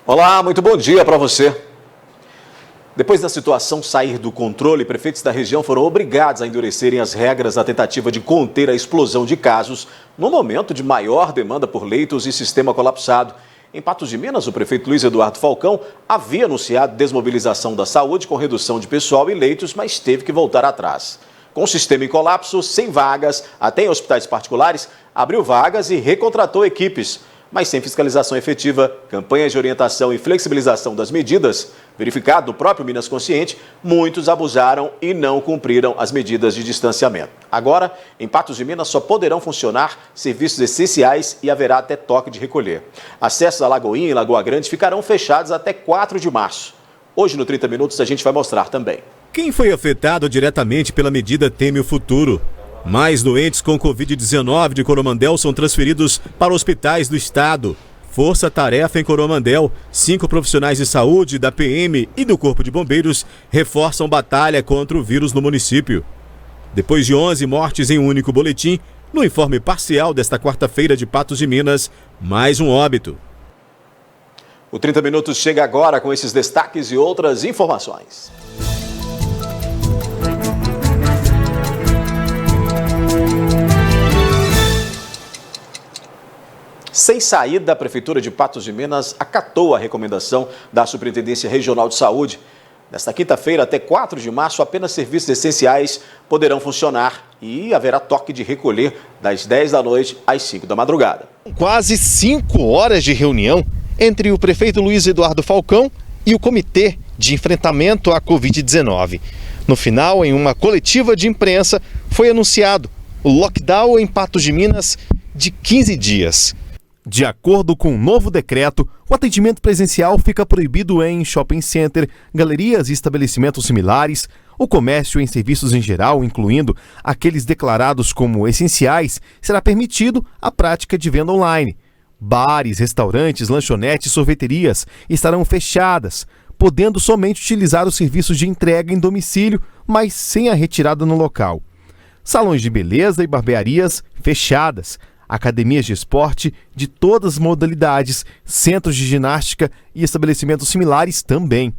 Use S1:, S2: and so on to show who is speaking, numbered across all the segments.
S1: Olá, muito bom dia para você. Depois da situação sair do controle, prefeitos da região foram obrigados a endurecerem as regras na tentativa de conter a explosão de casos no momento de maior demanda por leitos e sistema colapsado. Em Patos de Minas, o prefeito Luiz Eduardo Falcão havia anunciado desmobilização da saúde com redução de pessoal e leitos, mas teve que voltar atrás. Com o sistema em colapso, sem vagas, até em hospitais particulares, abriu vagas e recontratou equipes. Mas sem fiscalização efetiva, campanhas de orientação e flexibilização das medidas, verificado no próprio Minas Consciente, muitos abusaram e não cumpriram as medidas de distanciamento. Agora, em Patos de Minas, só poderão funcionar serviços essenciais e haverá até toque de recolher. Acessos à Lagoinha e Lagoa Grande ficarão fechados até 4 de março. Hoje, no 30 Minutos, a gente vai mostrar também.
S2: Quem foi afetado diretamente pela medida teme o futuro. Mais doentes com Covid-19 de Coromandel são transferidos para hospitais do estado. Força-tarefa em Coromandel, 5 profissionais de saúde da PM e do Corpo de Bombeiros reforçam batalha contra o vírus no município. Depois de 11 mortes em um único boletim, no informe parcial desta quarta-feira de Patos de Minas, mais um óbito.
S1: O 30 Minutos chega agora com esses destaques e outras informações. Sem saída, a Prefeitura de Patos de Minas acatou a recomendação da Superintendência Regional de Saúde. Nesta quinta-feira, até 4 de março, apenas serviços essenciais poderão funcionar e haverá toque de recolher das 10 da noite às 5 da madrugada.
S3: Quase 5 horas de reunião entre o prefeito Luiz Eduardo Falcão e o Comitê de Enfrentamento à Covid-19. No final, em uma coletiva de imprensa, foi anunciado o lockdown em Patos de Minas de 15 dias.
S4: De acordo com um novo decreto, o atendimento presencial fica proibido em shopping center, galerias e estabelecimentos similares, o comércio em serviços em geral, incluindo aqueles declarados como essenciais, será permitido a prática de venda online. Bares, restaurantes, lanchonetes e sorveterias estarão fechadas, podendo somente utilizar os serviços de entrega em domicílio, mas sem a retirada no local. Salões de beleza e barbearias fechadas. Academias de esporte de todas as modalidades, centros de ginástica e estabelecimentos similares também.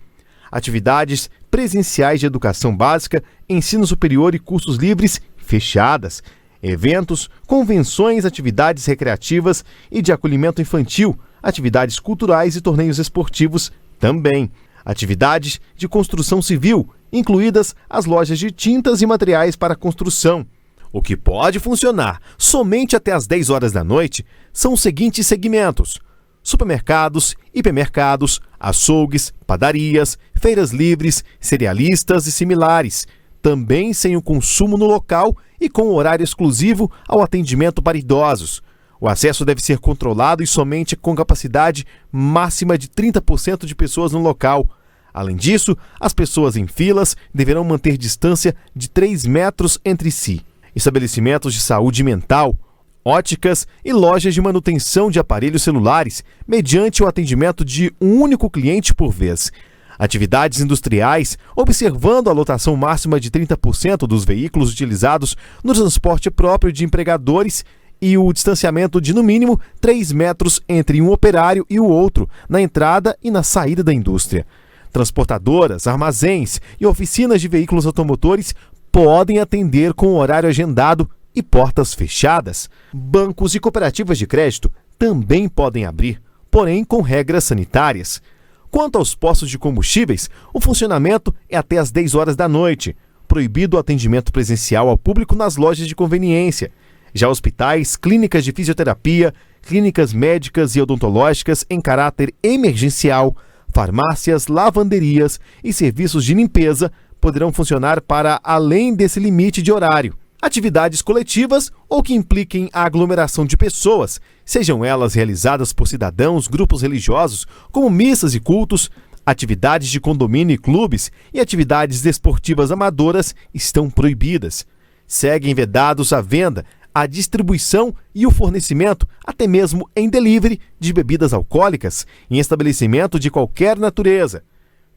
S4: Atividades presenciais de educação básica, ensino superior e cursos livres fechadas. Eventos, convenções, atividades recreativas e de acolhimento infantil, atividades culturais e torneios esportivos também. Atividades de construção civil, incluídas as lojas de tintas e materiais para construção. O que pode funcionar somente até às 10 horas da noite são os seguintes segmentos: supermercados, hipermercados, açougues, padarias, feiras livres, cerealistas e similares, também sem o consumo no local e com horário exclusivo ao atendimento para idosos. O acesso deve ser controlado e somente com capacidade máxima de 30% de pessoas no local. Além disso, as pessoas em filas deverão manter distância de 3 metros entre si. Estabelecimentos de saúde mental, óticas e lojas de manutenção de aparelhos celulares, mediante o atendimento de um único cliente por vez. Atividades industriais, observando a lotação máxima de 30% dos veículos utilizados no transporte próprio de empregadores e o distanciamento de, no mínimo, 3 metros entre um operário e o outro, na entrada e na saída da indústria. Transportadoras, armazéns e oficinas de veículos automotores podem atender com horário agendado e portas fechadas. Bancos e cooperativas de crédito também podem abrir, porém com regras sanitárias. Quanto aos postos de combustíveis, o funcionamento é até às 10 horas da noite. Proibido o atendimento presencial ao público nas lojas de conveniência. Já hospitais, clínicas de fisioterapia, clínicas médicas e odontológicas em caráter emergencial, farmácias, lavanderias e serviços de limpeza poderão funcionar para além desse limite de horário. Atividades coletivas ou que impliquem a aglomeração de pessoas, sejam elas realizadas por cidadãos, grupos religiosos, como missas e cultos, atividades de condomínio e clubes e atividades desportivas amadoras estão proibidas. Seguem vedados a venda, a distribuição e o fornecimento, até mesmo em delivery, de bebidas alcoólicas em estabelecimento de qualquer natureza.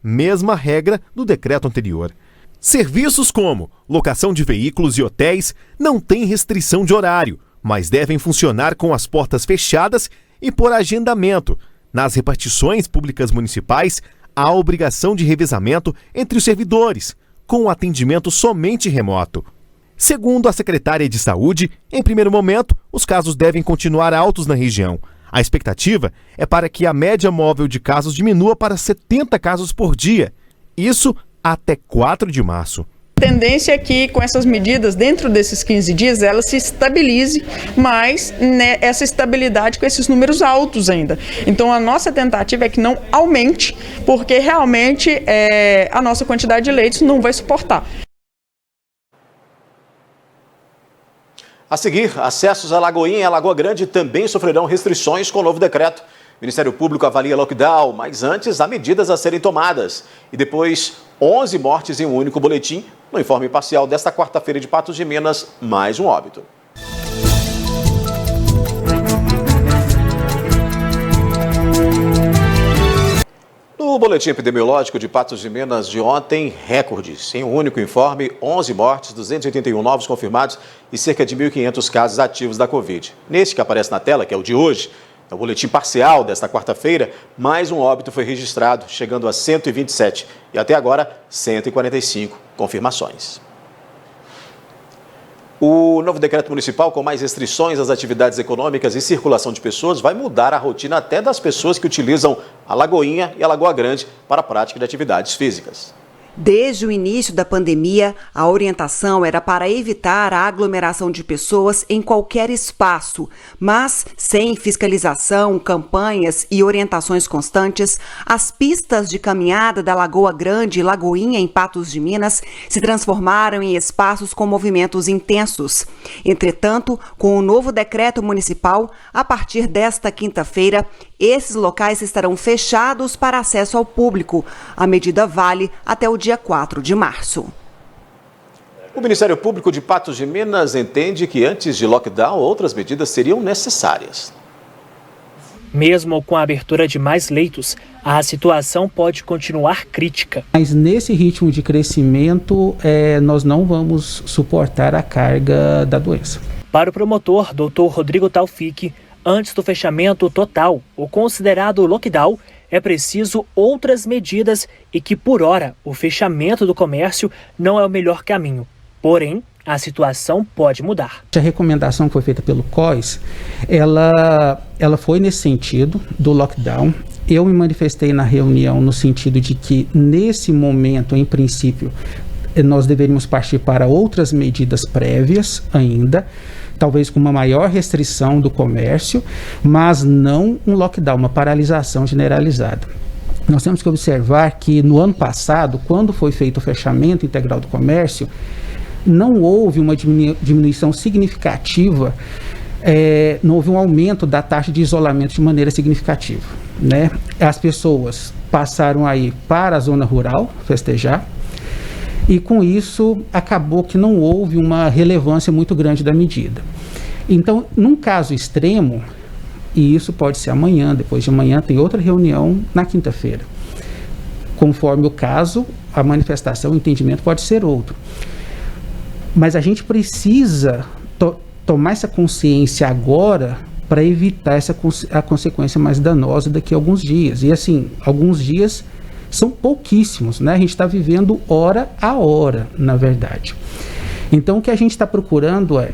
S4: Mesma regra do decreto anterior. Serviços como locação de veículos e hotéis não têm restrição de horário, mas devem funcionar com as portas fechadas e por agendamento. Nas repartições públicas municipais, há obrigação de revezamento entre os servidores, com o atendimento somente remoto. Segundo a secretária de Saúde, em primeiro momento, os casos devem continuar altos na região. A expectativa é para que a média móvel de casos diminua para 70 casos por dia. Isso até 4 de março.
S5: A tendência é que com essas medidas, dentro desses 15 dias, ela se estabilize, mas essa estabilidade com esses números altos ainda. Então a nossa tentativa é que não aumente, porque realmente a nossa quantidade de leitos não vai suportar.
S1: A seguir, acessos a Lagoinha e a Lagoa Grande também sofrerão restrições com o novo decreto. O Ministério Público avalia lockdown, mas antes há medidas a serem tomadas. E depois, 11 mortes em um único boletim. No informe parcial desta quarta-feira de Patos de Minas, mais um óbito. No boletim epidemiológico de Patos de Minas de ontem, recordes. Em um único informe, 11 mortes, 281 novos confirmados e cerca de 1.500 casos ativos da Covid. Neste que aparece na tela, que é o de hoje, no boletim parcial desta quarta-feira, mais um óbito foi registrado, chegando a 127 e até agora 145 confirmações. O novo decreto municipal, com mais restrições às atividades econômicas e circulação de pessoas, vai mudar a rotina até das pessoas que utilizam a Lagoinha e a Lagoa Grande para a prática de atividades físicas.
S6: Desde o início da pandemia, a orientação era para evitar a aglomeração de pessoas em qualquer espaço, mas sem fiscalização, campanhas e orientações constantes, as pistas de caminhada da Lagoa Grande e Lagoinha em Patos de Minas se transformaram em espaços com movimentos intensos. Entretanto, com o novo decreto municipal, a partir desta quinta-feira, esses locais estarão fechados para acesso ao público. A medida vale até o dia 4 de março.
S1: O Ministério Público de Patos de Minas entende que antes de lockdown, outras medidas seriam necessárias.
S7: Mesmo com a abertura de mais leitos, a situação pode continuar crítica.
S8: Mas nesse ritmo de crescimento, nós não vamos suportar a carga da doença.
S7: Para o promotor, Dr. Rodrigo Taufik, antes do fechamento total, o considerado lockdown, é preciso outras medidas e que, por hora, o fechamento do comércio não é o melhor caminho. Porém, a situação pode mudar.
S8: A recomendação que foi feita pelo COIS, ela foi nesse sentido do lockdown. Eu me manifestei na reunião no sentido de que, nesse momento, em princípio, nós deveríamos partir para outras medidas prévias ainda, talvez com uma maior restrição do comércio, mas não um lockdown, uma paralisação generalizada. Nós temos que observar que no ano passado, quando foi feito o fechamento integral do comércio, não houve uma diminuição significativa, não houve um aumento da taxa de isolamento de maneira significativa, né? As pessoas passaram aí para a zona rural festejar, e com isso acabou que não houve uma relevância muito grande da medida. Então, num caso extremo, e isso pode ser amanhã, depois de amanhã tem outra reunião na quinta-feira. Conforme o caso, a manifestação, o entendimento pode ser outro. Mas a gente precisa tomar essa consciência agora para evitar a consequência mais danosa daqui a alguns dias. E assim, alguns dias são pouquíssimos, né? A gente está vivendo hora a hora, na verdade. Então, o que a gente está procurando é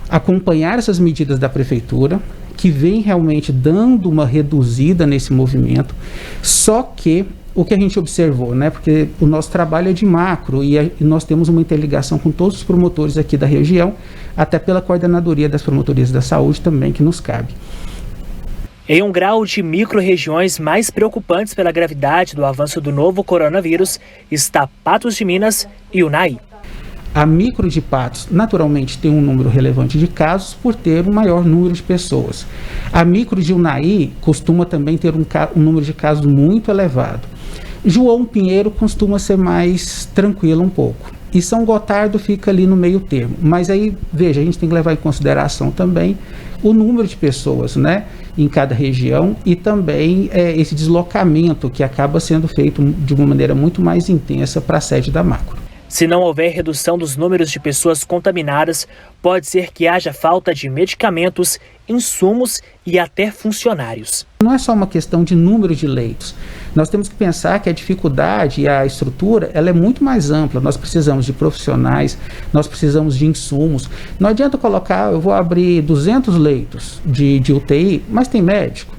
S8: acompanhar essas medidas da prefeitura, que vem realmente dando uma reduzida nesse movimento, só que o que a gente observou, né? Porque o nosso trabalho é de macro e nós temos uma interligação com todos os promotores aqui da região, até pela coordenadoria das promotorias da saúde também, que nos cabe.
S7: Em um grau de micro-regiões mais preocupantes pela gravidade do avanço do novo coronavírus, está Patos de Minas e Unai.
S8: A micro de Patos, naturalmente, tem um número relevante de casos por ter um maior número de pessoas. A micro de Unai costuma também ter um número de casos muito elevado. João Pinheiro costuma ser mais tranquilo um pouco. E São Gotardo fica ali no meio termo. Mas aí, veja, a gente tem que levar em consideração também o número de pessoas, né, em cada região e também esse deslocamento que acaba sendo feito de uma maneira muito mais intensa para a sede da macro.
S7: Se não houver redução dos números de pessoas contaminadas, pode ser que haja falta de medicamentos insumos e até funcionários.
S8: Não é só uma questão de número de leitos. Nós temos que pensar que a dificuldade e a estrutura ela é muito mais ampla. Nós precisamos de profissionais, nós precisamos de insumos. Não adianta colocar, eu vou abrir 200 leitos de UTI, mas tem médico,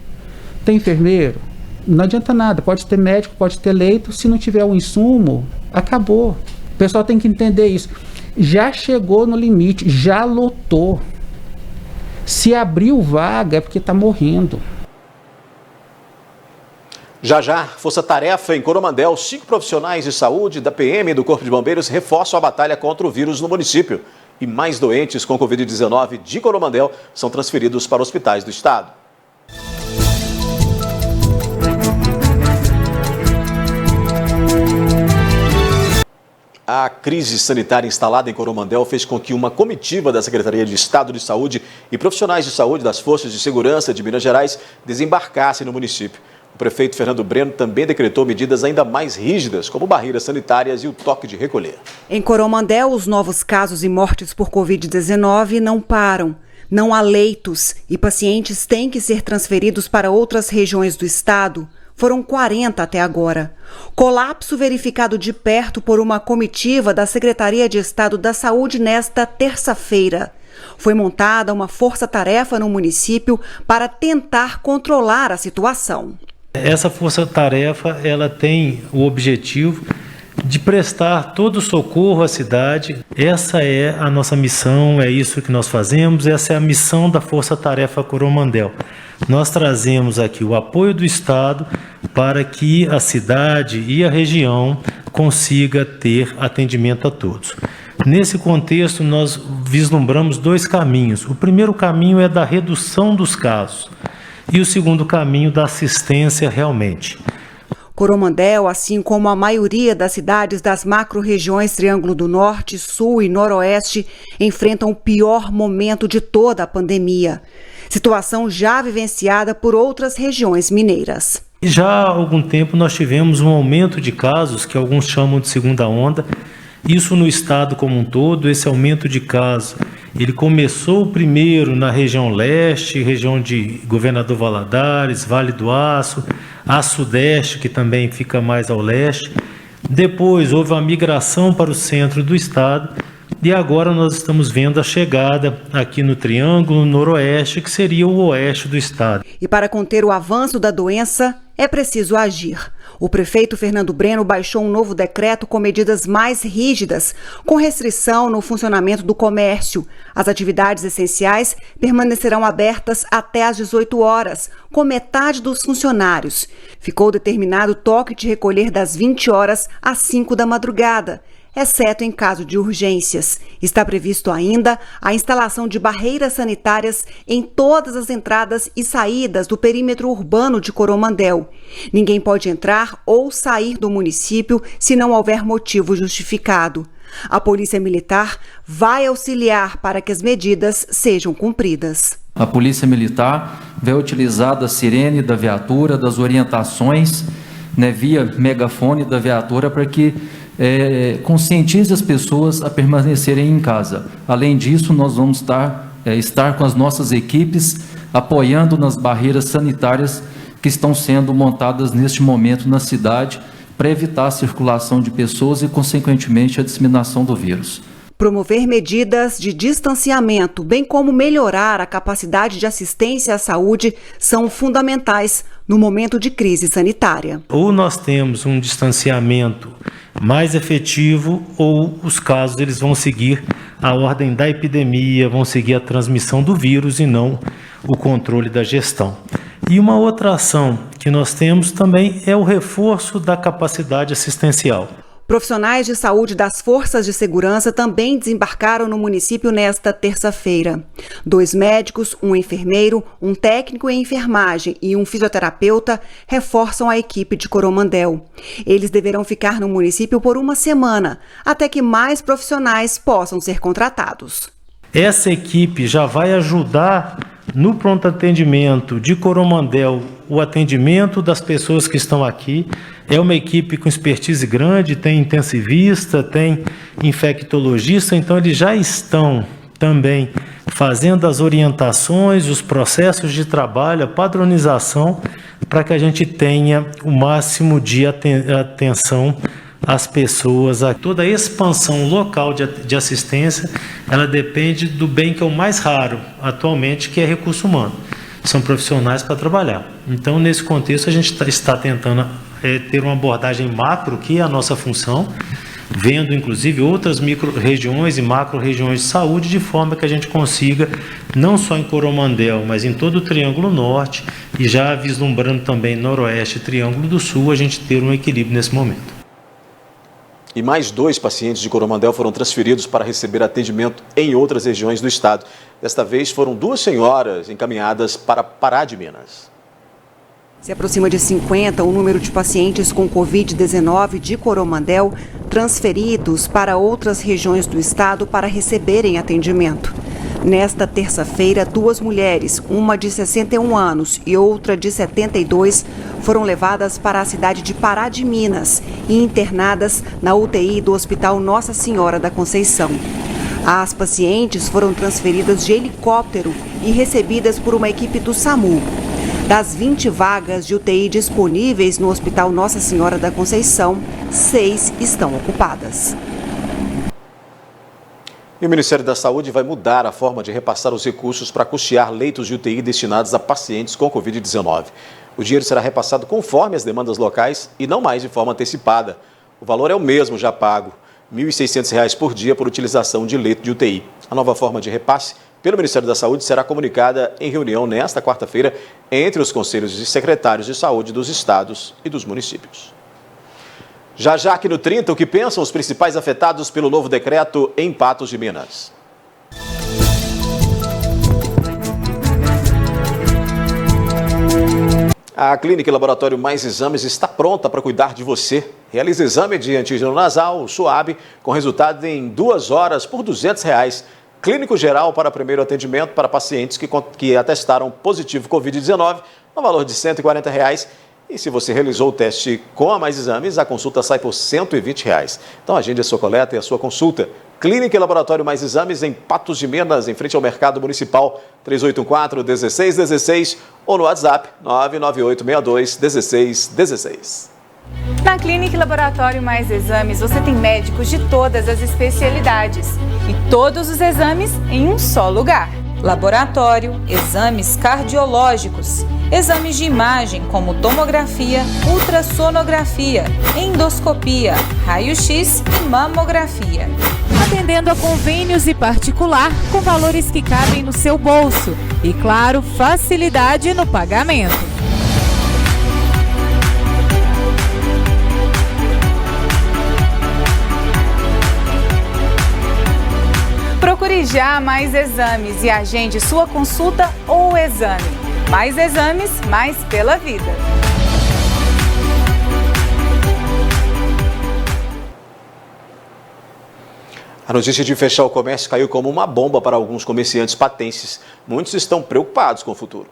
S8: tem enfermeiro. Não adianta nada, pode ter médico, pode ter leito, se não tiver o insumo, acabou. O pessoal tem que entender isso. Já chegou no limite, já lotou. Se abriu vaga é porque está morrendo.
S1: Já, Força-Tarefa em Coromandel, 5 profissionais de saúde da PM e do Corpo de Bombeiros reforçam a batalha contra o vírus no município. E mais doentes com Covid-19 de Coromandel são transferidos para hospitais do estado. A crise sanitária instalada em Coromandel fez com que uma comitiva da Secretaria de Estado de Saúde e profissionais de saúde das Forças de Segurança de Minas Gerais desembarcassem no município. O prefeito Fernando Breno também decretou medidas ainda mais rígidas, como barreiras sanitárias e o toque de recolher.
S6: Em Coromandel, os novos casos e mortes por Covid-19 não param. Não há leitos e pacientes têm que ser transferidos para outras regiões do estado. Foram 40 até agora. Colapso verificado de perto por uma comitiva da Secretaria de Estado da Saúde nesta terça-feira. Foi montada uma força-tarefa no município para tentar controlar a situação.
S9: Essa força-tarefa ela tem o objetivo de prestar todo o socorro à cidade. Essa é a nossa missão, é isso que nós fazemos, essa é a missão da Força-Tarefa Coromandel. Nós trazemos aqui o apoio do Estado para que a cidade e a região consiga ter atendimento a todos. Nesse contexto, nós vislumbramos 2 caminhos. O primeiro caminho é da redução dos casos e o segundo caminho da assistência realmente.
S6: Coromandel, assim como a maioria das cidades das macro-regiões Triângulo do Norte, Sul e Noroeste, enfrentam o pior momento de toda a pandemia. Situação já vivenciada por outras regiões mineiras.
S9: Já há algum tempo nós tivemos um aumento de casos, que alguns chamam de segunda onda. Isso no estado como um todo, esse aumento de casos, ele começou primeiro na região leste, região de Governador Valadares, Vale do Aço, a sudeste, que também fica mais ao leste. Depois houve uma migração para o centro do estado e agora nós estamos vendo a chegada aqui no Triângulo Noroeste, que seria o oeste do estado.
S6: E para conter o avanço da doença, é preciso agir. O prefeito Fernando Breno baixou um novo decreto com medidas mais rígidas, com restrição no funcionamento do comércio. As atividades essenciais permanecerão abertas até às 18 horas, com metade dos funcionários. Ficou determinado o toque de recolher das 20 horas às 5 da madrugada, exceto em caso de urgências. Está previsto ainda a instalação de barreiras sanitárias em todas as entradas e saídas do perímetro urbano de Coromandel. Ninguém pode entrar ou sair do município se não houver motivo justificado. A Polícia Militar vai auxiliar para que as medidas sejam cumpridas.
S10: A Polícia Militar vai utilizar da sirene da viatura, das orientações, via megafone da viatura para que conscientize as pessoas a permanecerem em casa. Além disso, nós vamos estar com as nossas equipes apoiando nas barreiras sanitárias que estão sendo montadas neste momento na cidade para evitar a circulação de pessoas e, consequentemente, a disseminação do vírus.
S6: Promover medidas de distanciamento, bem como melhorar a capacidade de assistência à saúde, são fundamentais no momento de crise sanitária.
S9: Ou nós temos um distanciamento mais efetivo, ou os casos eles vão seguir a ordem da epidemia, vão seguir a transmissão do vírus e não o controle da gestão. E uma outra ação que nós temos também é o reforço da capacidade assistencial.
S6: Profissionais de saúde das Forças de Segurança também desembarcaram no município nesta terça-feira. 2 médicos, um enfermeiro, um técnico em enfermagem e um fisioterapeuta reforçam a equipe de Coromandel. Eles deverão ficar no município por 1 semana, até que mais profissionais possam ser contratados.
S9: Essa equipe já vai ajudar no pronto atendimento de Coromandel, o atendimento das pessoas que estão aqui. É uma equipe com expertise grande, tem intensivista, tem infectologista, então eles já estão também fazendo as orientações, os processos de trabalho, a padronização, para que a gente tenha o máximo de atenção às pessoas. Toda a expansão local de assistência, ela depende do bem que é o mais raro atualmente, que é recurso humano. São profissionais para trabalhar. Então, nesse contexto, a gente está tentando ter uma abordagem macro, que é a nossa função, vendo inclusive outras micro-regiões e macro-regiões de saúde, de forma que a gente consiga, não só em Coromandel, mas em todo o Triângulo Norte, e já vislumbrando também Noroeste e Triângulo do Sul, a gente ter um equilíbrio nesse momento.
S1: E mais 2 pacientes de Coromandel foram transferidos para receber atendimento em outras regiões do estado. Desta vez foram 2 senhoras encaminhadas para Pará de Minas.
S6: Se aproxima de 50 o número de pacientes com Covid-19 de Coromandel transferidos para outras regiões do estado para receberem atendimento. Nesta terça-feira, 2 mulheres, uma de 61 anos e outra de 72, foram levadas para a cidade de Pará de Minas e internadas na UTI do Hospital Nossa Senhora da Conceição. As pacientes foram transferidas de helicóptero e recebidas por uma equipe do SAMU. Das 20 vagas de UTI disponíveis no Hospital Nossa Senhora da Conceição, 6 estão ocupadas.
S1: E o Ministério da Saúde vai mudar a forma de repassar os recursos para custear leitos de UTI destinados a pacientes com Covid-19. O dinheiro será repassado conforme as demandas locais e não mais de forma antecipada. O valor é o mesmo já pago, R$ 1.600 por dia por utilização de leito de UTI. A nova forma de repasse pelo Ministério da Saúde será comunicada em reunião nesta quarta-feira entre os conselhos de secretários de saúde dos estados e dos municípios. Já aqui no 30, o que pensam os principais afetados pelo novo decreto em Patos de Minas? A Clínica e Laboratório Mais Exames está pronta para cuidar de você. Realize exame de antígeno nasal, SUAB, com resultado em 2 horas por R$ 200. Clínico geral para primeiro atendimento para pacientes que atestaram positivo Covid-19, no valor de R$ 140. E se você realizou o teste com a Mais Exames, a consulta sai por R$ 120. Então agende a sua coleta e a sua consulta. Clínica e Laboratório Mais Exames em Patos de Minas, em frente ao Mercado Municipal, 3814-1616 ou no WhatsApp 99862-1616.
S11: Na Clínica e Laboratório Mais Exames, você tem médicos de todas as especialidades e todos os exames em um só lugar. Laboratório, exames cardiológicos, exames de imagem como tomografia, ultrassonografia, endoscopia, raio-x e mamografia.
S12: Atendendo a convênios e particular com valores que cabem no seu bolso e, claro, facilidade no pagamento.
S11: Procure já Mais Exames e agende sua consulta ou exame. Mais Exames, mais pela vida.
S1: A notícia de fechar o comércio caiu como uma bomba para alguns comerciantes patenses. Muitos estão preocupados com o futuro.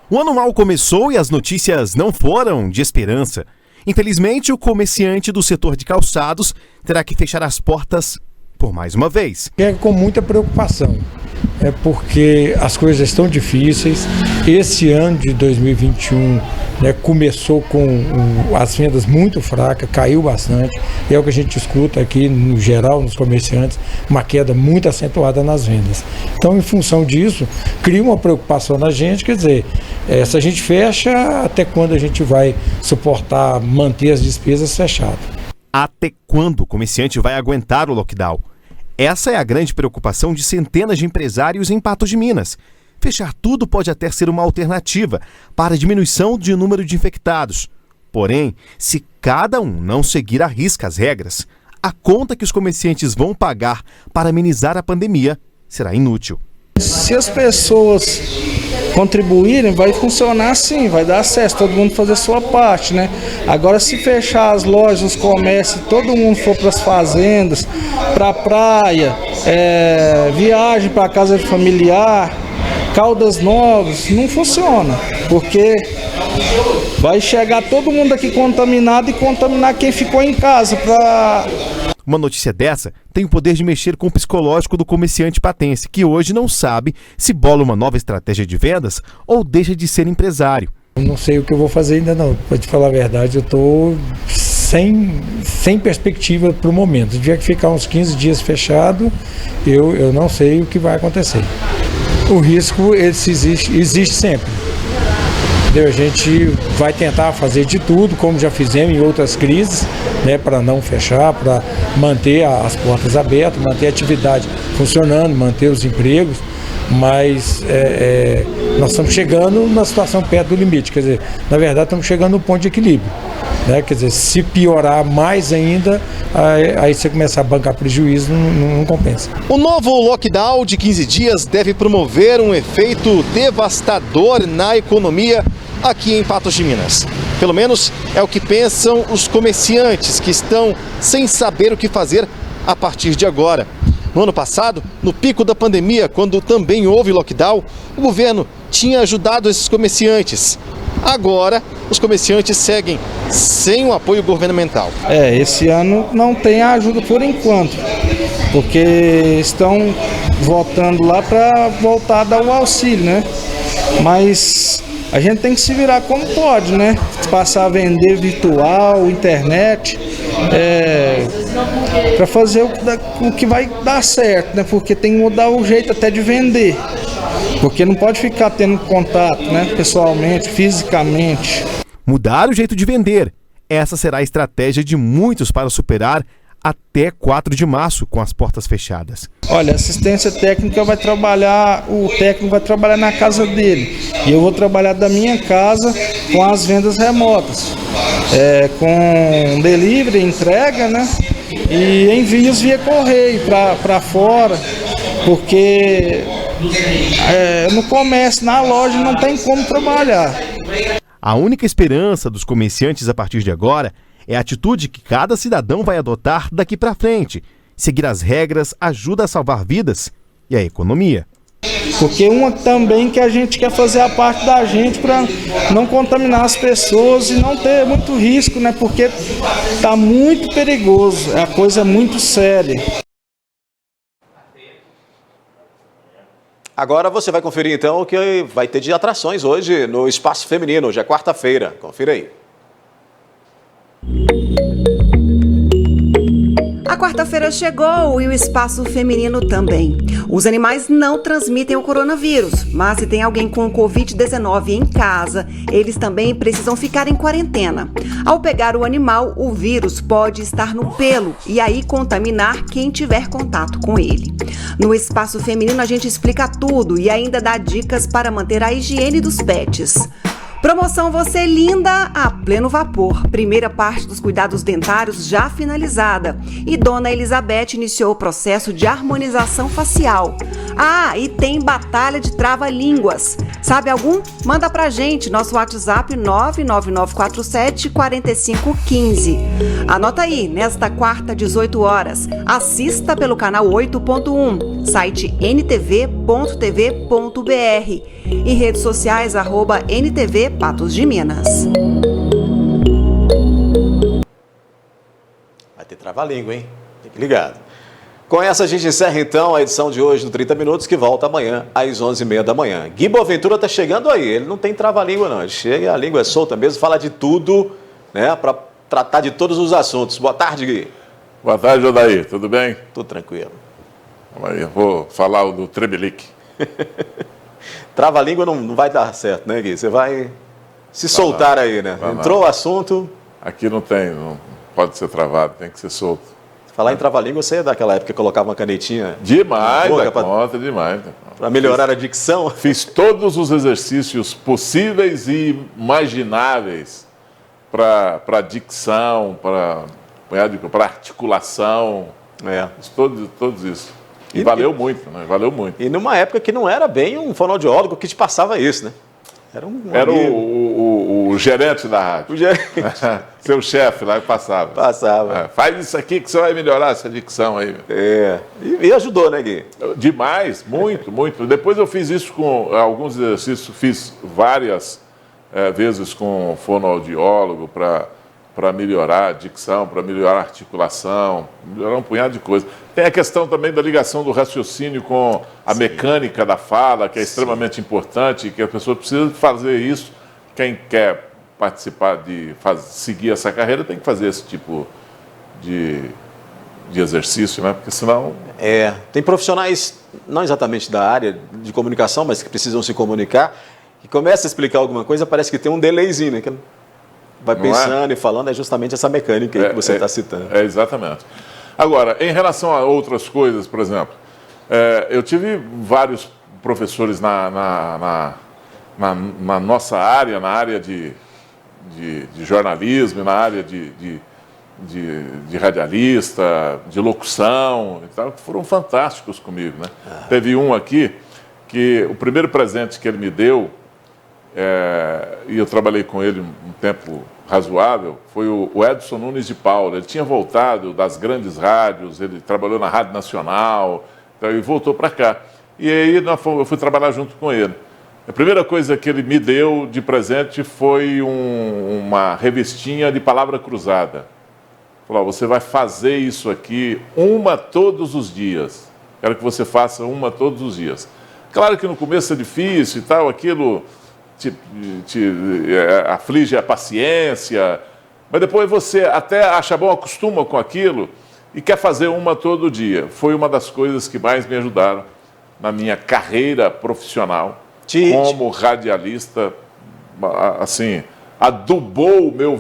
S4: O ano mal começou e as notícias não foram de esperança. Infelizmente, o comerciante do setor de calçados terá que fechar as portas por mais uma vez.
S13: É com muita preocupação, porque as coisas estão difíceis. Esse ano de 2021 começou com as vendas muito fracas, caiu bastante. É o que a gente escuta aqui no geral, nos comerciantes, uma queda muito acentuada nas vendas. Então, em função disso, cria uma preocupação na gente, quer dizer, se a gente fecha, até quando a gente vai suportar, manter as despesas fechadas?
S4: Até quando o comerciante vai aguentar o lockdown? Essa é a grande preocupação de centenas de empresários em Patos de Minas. Fechar tudo pode até ser uma alternativa para a diminuição de número de infectados. Porém, se cada um não seguir à risca as regras, a conta que os comerciantes vão pagar para amenizar a pandemia será inútil.
S14: Se as pessoas contribuírem, vai funcionar sim, vai dar acesso, todo mundo fazer a sua parte, né? Agora, se fechar as lojas, os comércios, todo mundo for para as fazendas, para a praia, viagem para a casa familiar, Caldas Novas, não funciona, porque vai chegar todo mundo aqui contaminado e contaminar quem ficou em casa
S4: Uma notícia dessa tem o poder de mexer com o psicológico do comerciante patense, que hoje não sabe se bola uma nova estratégia de vendas ou deixa de ser empresário.
S13: Eu não sei o que eu vou fazer ainda não. Para te falar a verdade, eu estou sem perspectiva para o momento. Se tiver que ficar uns 15 dias fechado, eu não sei o que vai acontecer. O risco existe sempre. A gente vai tentar fazer de tudo, como já fizemos em outras crises, né, para não fechar, para manter as portas abertas, manter a atividade funcionando, manter os empregos, mas nós estamos chegando numa situação perto do limite, quer dizer, na verdade estamos chegando no ponto de equilíbrio. Né? Quer dizer, se piorar mais ainda, aí você começar a bancar prejuízo, não compensa.
S3: O novo lockdown de 15 dias deve promover um efeito devastador na economia aqui em Patos de Minas. Pelo menos é o que pensam os comerciantes que estão sem saber o que fazer a partir de agora. No ano passado, no pico da pandemia, quando também houve lockdown, o governo tinha ajudado esses comerciantes. Agora, os comerciantes seguem sem o apoio governamental.
S14: Esse ano não tem ajuda por enquanto, porque estão votando lá para voltar a dar o auxílio, né? Mas a gente tem que se virar como pode, né? Passar a vender virtual, internet, para fazer o que vai dar certo, né? Porque tem que mudar o jeito até de vender. Porque não pode ficar tendo contato, né, pessoalmente, fisicamente.
S4: Mudar o jeito de vender. Essa será a estratégia de muitos para superar até 4 de março com as portas fechadas.
S14: Olha, a assistência técnica o técnico vai trabalhar na casa dele. E eu vou trabalhar da minha casa com as vendas remotas. Com delivery, entrega, né? E envios via correio para fora, porque no comércio, na loja, não tem como trabalhar.
S4: A única esperança dos comerciantes a partir de agora é a atitude que cada cidadão vai adotar daqui para frente. Seguir as regras ajuda a salvar vidas e a economia.
S14: Porque uma também que a gente quer fazer a parte da gente para não contaminar as pessoas e não ter muito risco, né? Porque tá muito perigoso, a coisa é muito séria.
S1: Agora você vai conferir então o que vai ter de atrações hoje no Espaço Feminino, hoje é quarta-feira. Confira aí.
S6: A quarta-feira chegou e o Espaço Feminino também. Os animais não transmitem o coronavírus, mas se tem alguém com Covid-19 em casa, eles também precisam ficar em quarentena. Ao pegar o animal, o vírus pode estar no pelo e aí contaminar quem tiver contato com ele. No Espaço Feminino a gente explica tudo e ainda dá dicas para manter a higiene dos pets. Promoção Você Linda a pleno vapor. Primeira parte dos cuidados dentários já finalizada. E Dona Elizabeth iniciou o processo de harmonização facial. Ah, e tem batalha de trava-línguas. Sabe algum? Manda pra gente. Nosso WhatsApp 99947-4515. Anota aí, nesta quarta, 18 horas. Assista pelo canal 8.1, site ntv.tv.br e redes sociais @NTV Patos de Minas.
S1: Vai ter trava-língua, hein? Fique ligado. Com essa a gente encerra então a edição de hoje do 30 Minutos, que volta amanhã às 11h30 da manhã. Gui Boaventura está chegando aí, ele não tem trava-língua não, ele chega, a língua é solta mesmo, fala de tudo, né, para tratar de todos os assuntos. Boa tarde, Gui.
S15: Boa tarde, Odair, tudo bem?
S1: Tudo tranquilo.
S15: Eu vou falar do Tremelique.
S1: Trava-língua não vai dar certo, né, Gui? Você vai se soltar aí, né? Entrou o assunto...
S15: Aqui não pode ser travado, tem que ser solto.
S1: Falar em trava-língua, você é daquela época que colocava uma canetinha...
S15: Demais, demais.
S1: Para melhorar a dicção?
S15: Fiz todos os exercícios possíveis e imagináveis para dicção, para articulação, todos isso. E valeu muito, né? Valeu muito.
S1: E numa época que não era bem um fonoaudiólogo que te passava isso, né?
S15: Era o gerente da rádio.
S1: O gerente.
S15: Seu chefe lá que passava. Faz isso aqui que você vai melhorar essa dicção aí.
S1: E ajudou, né, Gui?
S15: Demais, muito, muito. Depois eu fiz isso com alguns exercícios, fiz várias vezes com fonoaudiólogo para para melhorar a dicção, para melhorar a articulação, melhorar um punhado de coisas. Tem a questão também da ligação do raciocínio com a mecânica da fala, que é extremamente importante, e que a pessoa precisa fazer isso. Quem quer participar seguir essa carreira tem que fazer esse tipo de exercício, né? Porque senão...
S1: Tem profissionais, não exatamente da área de comunicação, mas que precisam se comunicar, que começa a explicar alguma coisa, parece que tem um delayzinho, né? Que vai pensando e falando, é justamente essa mecânica aí que você está citando.
S15: Exatamente. Agora, em relação a outras coisas, por exemplo, eu tive vários professores na nossa área, na área de jornalismo, na área de radialista, de locução e tal, que foram fantásticos comigo, né? Teve um aqui que o primeiro presente que ele me deu, e eu trabalhei com ele um tempo razoável, foi o Edson Nunes de Paula. Ele tinha voltado das grandes rádios, ele trabalhou na Rádio Nacional, então, e voltou para cá. E aí eu fui trabalhar junto com ele. A primeira coisa que ele me deu de presente foi uma revistinha de palavra cruzada. Falou, você vai fazer isso aqui uma todos os dias. Quero que você faça uma todos os dias. Claro que no começo é difícil e tal, aquilo te aflige a paciência, mas depois você até acha bom, acostuma com aquilo e quer fazer uma todo dia. Foi uma das coisas que mais me ajudaram na minha carreira profissional como radialista, assim, adubou o meu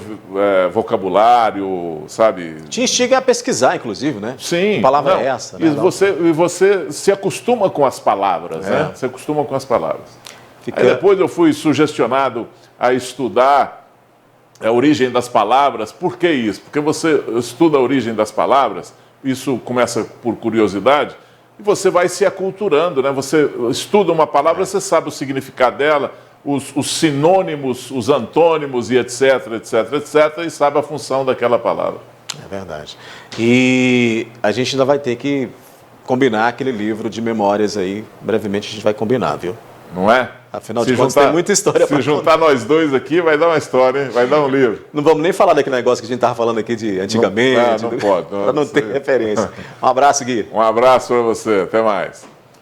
S15: vocabulário, sabe? Te
S1: instiga a pesquisar, inclusive, né?
S15: Sim.
S1: Que palavra é essa?
S15: Né? E você se acostuma com as palavras, né? Se acostuma com as palavras. Aí depois eu fui sugestionado a estudar a origem das palavras. Por que isso? Porque você estuda a origem das palavras, isso começa por curiosidade, e você vai se aculturando, né? Você estuda uma palavra, você sabe o significado dela, os sinônimos, os antônimos e etc, e sabe a função daquela palavra.
S1: É verdade. E a gente ainda vai ter que combinar aquele livro de memórias aí, brevemente a gente vai combinar, viu?
S15: Não é?
S1: Afinal de contas, tem muita história para
S15: contar. Se juntar nós dois aqui, vai dar uma história, hein? Vai dar um livro.
S1: Não vamos nem falar daquele negócio que a gente estava falando aqui de antigamente.
S15: Não pode.
S1: Para não ter referência. Um abraço, Gui.
S15: Um abraço para você. Até mais.